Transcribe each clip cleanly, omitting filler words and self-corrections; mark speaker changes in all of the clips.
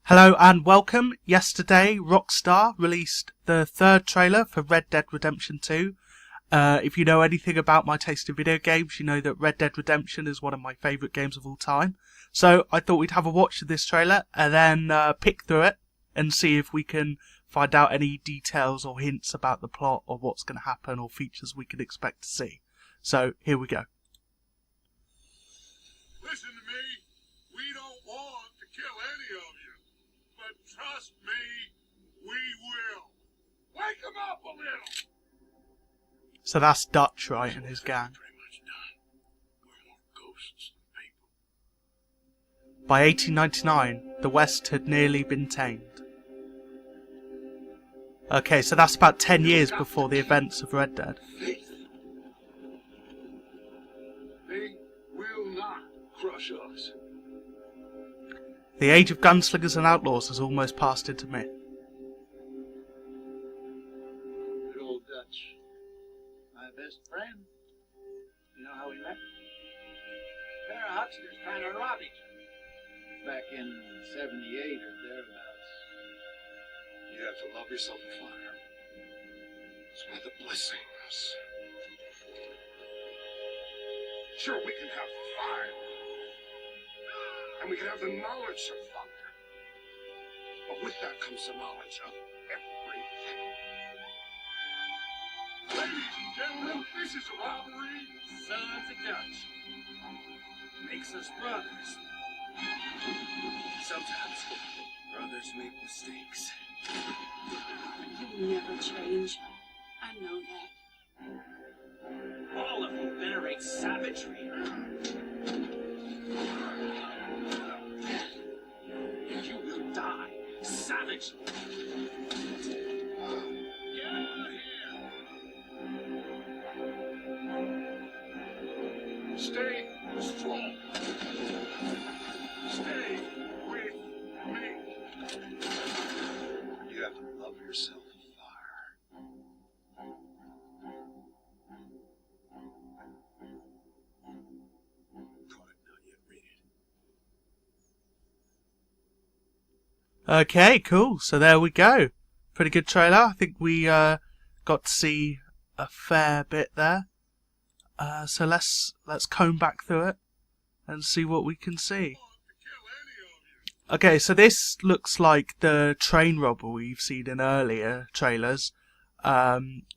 Speaker 1: Hello and welcome. Yesterday, Rockstar released the third trailer for Red Dead Redemption 2. If you know anything about my taste in video games, you know that Red Dead Redemption is one of my favourite games of all time. So I thought we'd have a watch of this trailer and then pick through it and see if we can find out any details or hints about the plot or what's going to happen or features we can expect to see. So here we go.
Speaker 2: Listen to me. We don't want to kill any of you. But trust me, we will. Wake them up a little.
Speaker 1: So that's Dutch, right, and his gang.
Speaker 2: Pretty much done. We're more ghosts than people.
Speaker 1: By 1899, the West had nearly been tamed. Okay, so that's about 10 years before the events of Red Dead.
Speaker 2: Faith. They will not crush us.
Speaker 1: The age of gunslingers and outlaws has almost passed into myth.
Speaker 2: Good old Dutch. My best friend. You know how we met? A pair of hucksters trying to rob each other. Back in 78 or thereabouts. You have to love yourself a fire. It's one of the blessings. Sure, we can have fire. And we can have the knowledge of fire. But with that comes the knowledge of everything. Ladies and gentlemen, this is a robbery. Sons of Dutch. Makes us brothers. Sometimes brothers make mistakes.
Speaker 3: You never change. I know that.
Speaker 4: All of them venerate savagery. And you will die savagely.
Speaker 2: Get out of here! Stay strong. Stay with me. You have to love yourself a fire. Caught it, not yet. Read it.
Speaker 1: Okay, cool. So there we go. Pretty good trailer. I think we got to see a fair bit there. So let's comb back through it and see what we can see. Okay, so this looks like the train robbery we've seen in earlier trailers,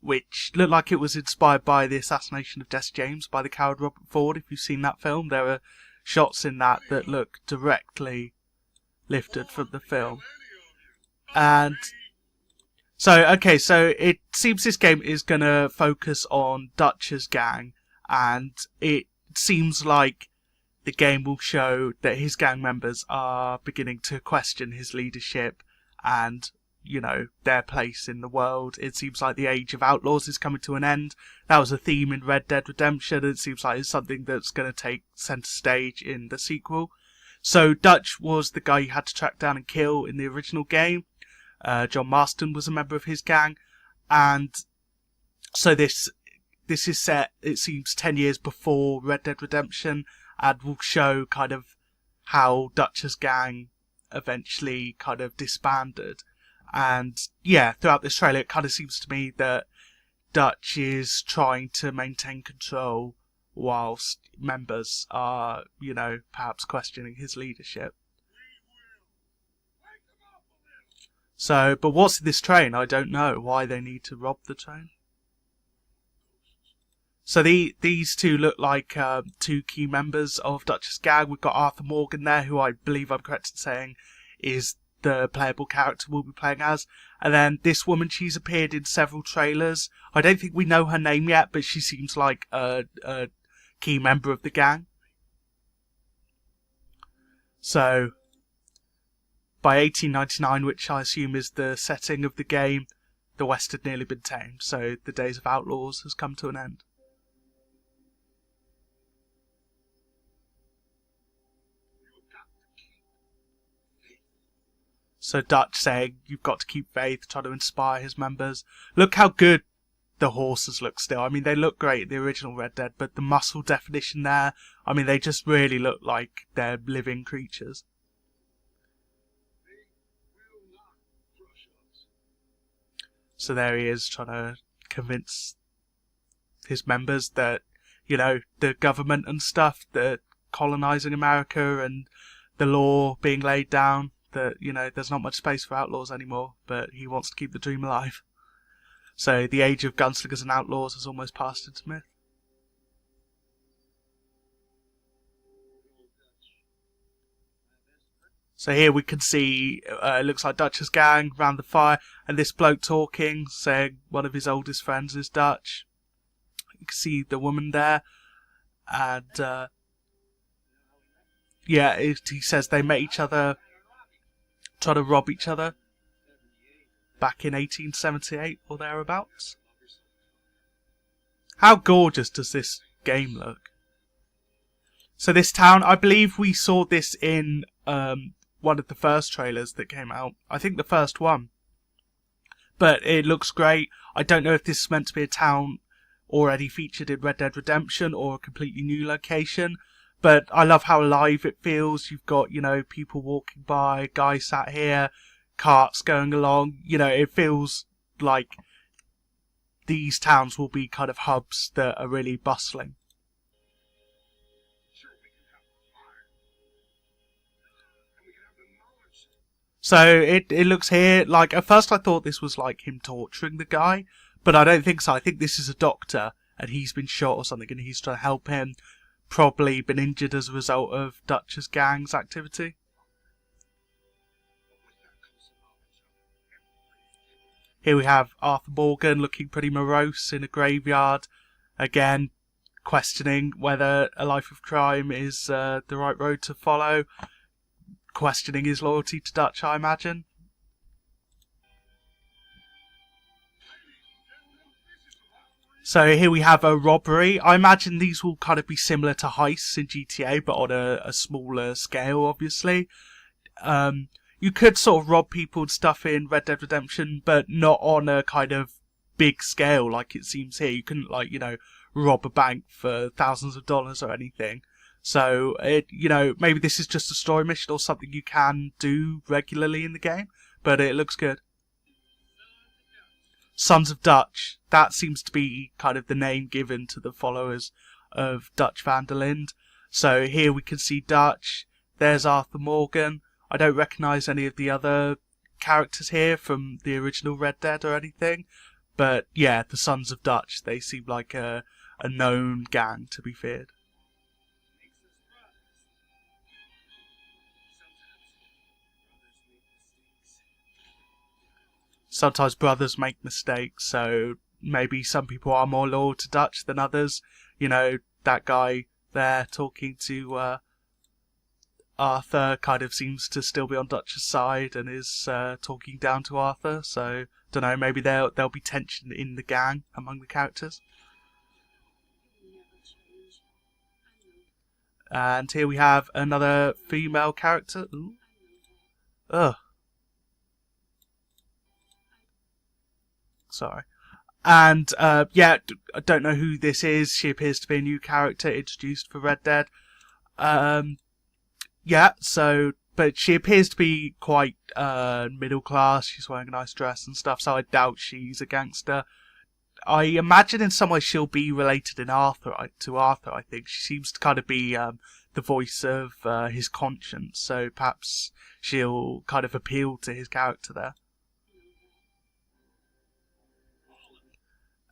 Speaker 1: which looked like it was inspired by the assassination of Jesse James by the coward Robert Ford. If you've seen that film, there are shots in that look directly lifted from the film. And so, okay, so it seems this game is going to focus on Dutch's gang, and it seems like the game will show that his gang members are beginning to question his leadership and, you know, their place in the world. It seems like the age of outlaws is coming to an end. That was a theme in Red Dead Redemption. It seems like it's something that's going to take centre stage in the sequel. So Dutch was the guy you had to track down and kill in the original game. John Marston was a member of his gang. And so this is set, it seems, 10 years before Red Dead Redemption, and will show kind of how Dutch's gang eventually kind of disbanded. And yeah, throughout this trailer, it kind of seems to me that Dutch is trying to maintain control whilst members are, you know, perhaps questioning his leadership. So, but what's in this train? I don't know why they need to rob the train. So these two look like two key members of Dutch's gang. We've got Arthur Morgan there, who I believe I'm correct in saying is the playable character we'll be playing as. And then this woman, she's appeared in several trailers. I don't think we know her name yet, but she seems like a key member of the gang. So, by 1899, which I assume is the setting of the game, the West had nearly been tamed. So the days of outlaws has come to an end. So Dutch saying, you've got to keep faith, trying to inspire his members. Look how good the horses look still. I mean, they look great in the original Red Dead, but the muscle definition there, I mean, they just really look like they're living creatures. So there he is trying to convince his members that, you know, the government and stuff, that colonizing America and the law being laid down, that, you know, there's not much space for outlaws anymore, but he wants to keep the dream alive. So the age of gunslingers and outlaws has almost passed into myth. So here we can see, it looks like Dutch's gang round the fire, and this bloke talking, saying one of his oldest friends is Dutch. You can see the woman there, and yeah, he says they met each other, trying to rob each other, back in 1878 or thereabouts. How gorgeous does this game look? So this town, I believe we saw this in one of the first trailers that came out. I think the first one. But it looks great. I don't know if this is meant to be a town already featured in Red Dead Redemption or a completely new location. But I love how alive it feels. You've got, you know, people walking by, guys sat here, carts going along. You know, it feels like these towns will be kind of hubs that are really bustling. So it looks here like, at first I thought this was like him torturing the guy, but I don't think so. I think this is a doctor and he's been shot or something and he's trying to help him. Probably been injured as a result of Dutch's gang's activity. Here we have Arthur Morgan looking pretty morose in a graveyard. Again, questioning whether a life of crime is the right road to follow. Questioning his loyalty to Dutch, I imagine. So here we have a robbery. I imagine these will kind of be similar to heists in GTA, but on a smaller scale, obviously. You could sort of rob people and stuff in Red Dead Redemption, but not on a kind of big scale like it seems here. You couldn't, like, you know, rob a bank for thousands of dollars or anything. So, you know, maybe this is just a story mission or something you can do regularly in the game, but it looks good. Sons of Dutch. That seems to be kind of the name given to the followers of Dutch van der Linde. So here we can see Dutch. There's Arthur Morgan. I don't recognise any of the other characters here from the original Red Dead or anything. But yeah, the Sons of Dutch. They seem like a known gang to be feared. Sometimes brothers make mistakes, so maybe some people are more loyal to Dutch than others. You know, that guy there talking to Arthur kind of seems to still be on Dutch's side and is talking down to Arthur. So, don't know, maybe there'll be tension in the gang among the characters. And here we have another female character. Ooh. Ugh. Sorry. And, yeah, I don't know who this is. She appears to be a new character introduced for Red Dead. Yeah, so, but she appears to be quite, middle class. She's wearing a nice dress and stuff, so I doubt she's a gangster. I imagine in some way she'll be related to Arthur, I think. She seems to kind of be, the voice of, his conscience, so perhaps she'll kind of appeal to his character there.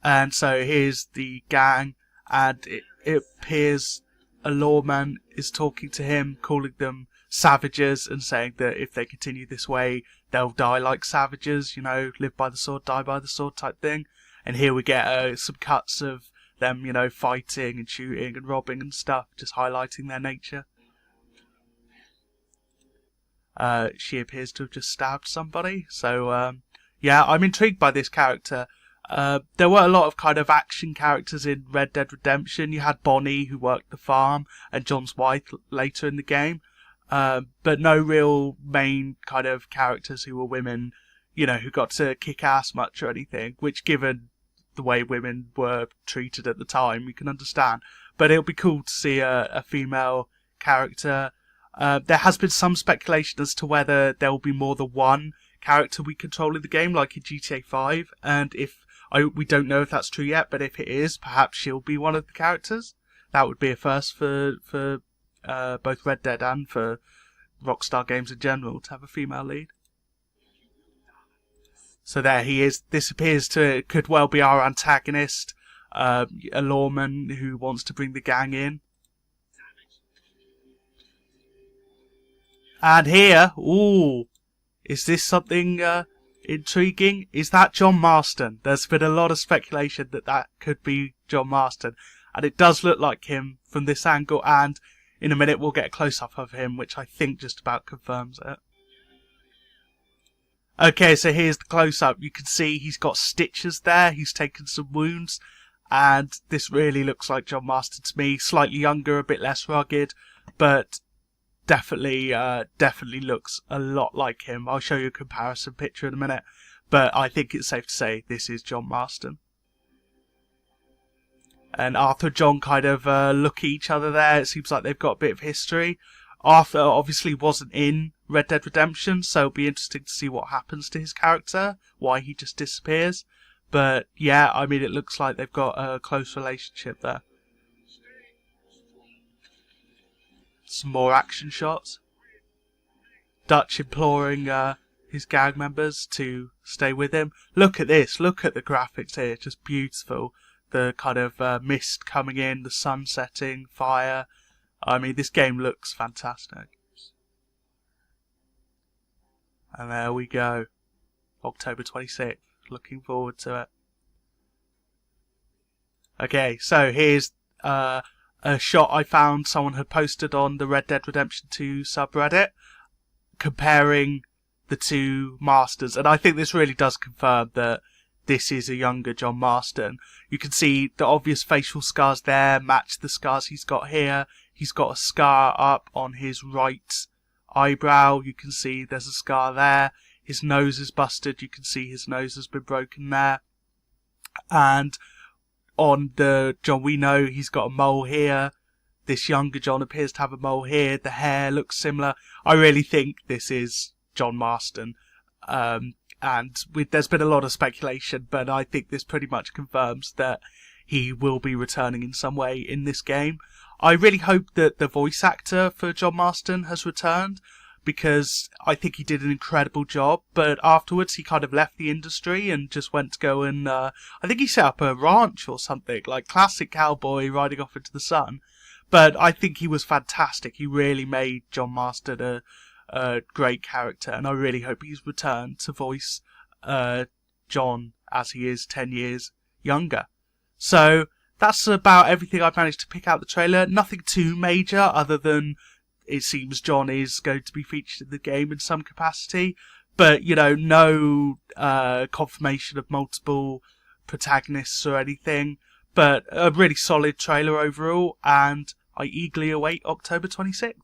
Speaker 1: And so here's the gang, and it appears a lawman is talking to him, calling them savages, and saying that if they continue this way, they'll die like savages, you know, live by the sword, die by the sword type thing. And here we get some cuts of them, you know, fighting and shooting and robbing and stuff, just highlighting their nature. She appears to have just stabbed somebody, so yeah, I'm intrigued by this character. There were a lot of kind of action characters in Red Dead Redemption. You had Bonnie, who worked the farm, and John's wife later in the game. But no real main kind of characters who were women, you know, who got to kick ass much or anything, which, given the way women were treated at the time, you can understand. But it'll be cool to see a female character. There has been some speculation as to whether there will be more than one character we control in the game, like in GTA 5. And we don't know if that's true yet, but if it is, perhaps she'll be one of the characters. That would be a first for both Red Dead and for Rockstar games in general to have a female lead. So there he is. This could well be our antagonist, a lawman who wants to bring the gang in. And here, ooh, is this something intriguing? Is that John Marston? There's been a lot of speculation that could be John Marston. And it does look like him from this angle, and in a minute we'll get a close-up of him, which I think just about confirms it. Okay, so here's the close-up. You can see he's got stitches there, he's taken some wounds, and this really looks like John Marston to me. Slightly younger, a bit less rugged, but definitely looks a lot like him. I'll show you a comparison picture in a minute, but I think it's safe to say this is John Marston. And Arthur and John kind of look at each other there. It seems like they've got a bit of history. Arthur obviously wasn't in Red Dead Redemption, so it'll be interesting to see what happens to his character, why he just disappears. But yeah, I mean, it looks like they've got a close relationship there. Some more action shots. Dutch imploring his gang members to stay with him. Look at this, look at the graphics here, just beautiful. The kind of mist coming in, the sun setting, fire. I mean, this game looks fantastic. And there we go. October 26th. Looking forward to it. Okay, so here's a shot I found someone had posted on the Red Dead Redemption 2 subreddit comparing the two masters. And I think this really does confirm that this is a younger John Marston. You can see the obvious facial scars there match the scars he's got here. He's got a scar up on his right eyebrow. You can see there's a scar there. His nose is busted. You can see his nose has been broken there. And on the John we know, he's got a mole here. This younger John appears to have a mole here. The hair looks similar. I really think this is John Marston. There's been a lot of speculation, but I think this pretty much confirms that he will be returning in some way in this game. I really hope that the voice actor for John Marston has returned, because I think he did an incredible job, but afterwards he kind of left the industry and just went to go and, I think he set up a ranch or something, like classic cowboy riding off into the sun. But I think he was fantastic. He really made John Marston a great character, and I really hope he's returned to voice John as he is 10 years younger. So that's about everything I've managed to pick out the trailer. Nothing too major other than it seems John is going to be featured in the game in some capacity, but you know, no confirmation of multiple protagonists or anything. But a really solid trailer overall, and I eagerly await October 26th.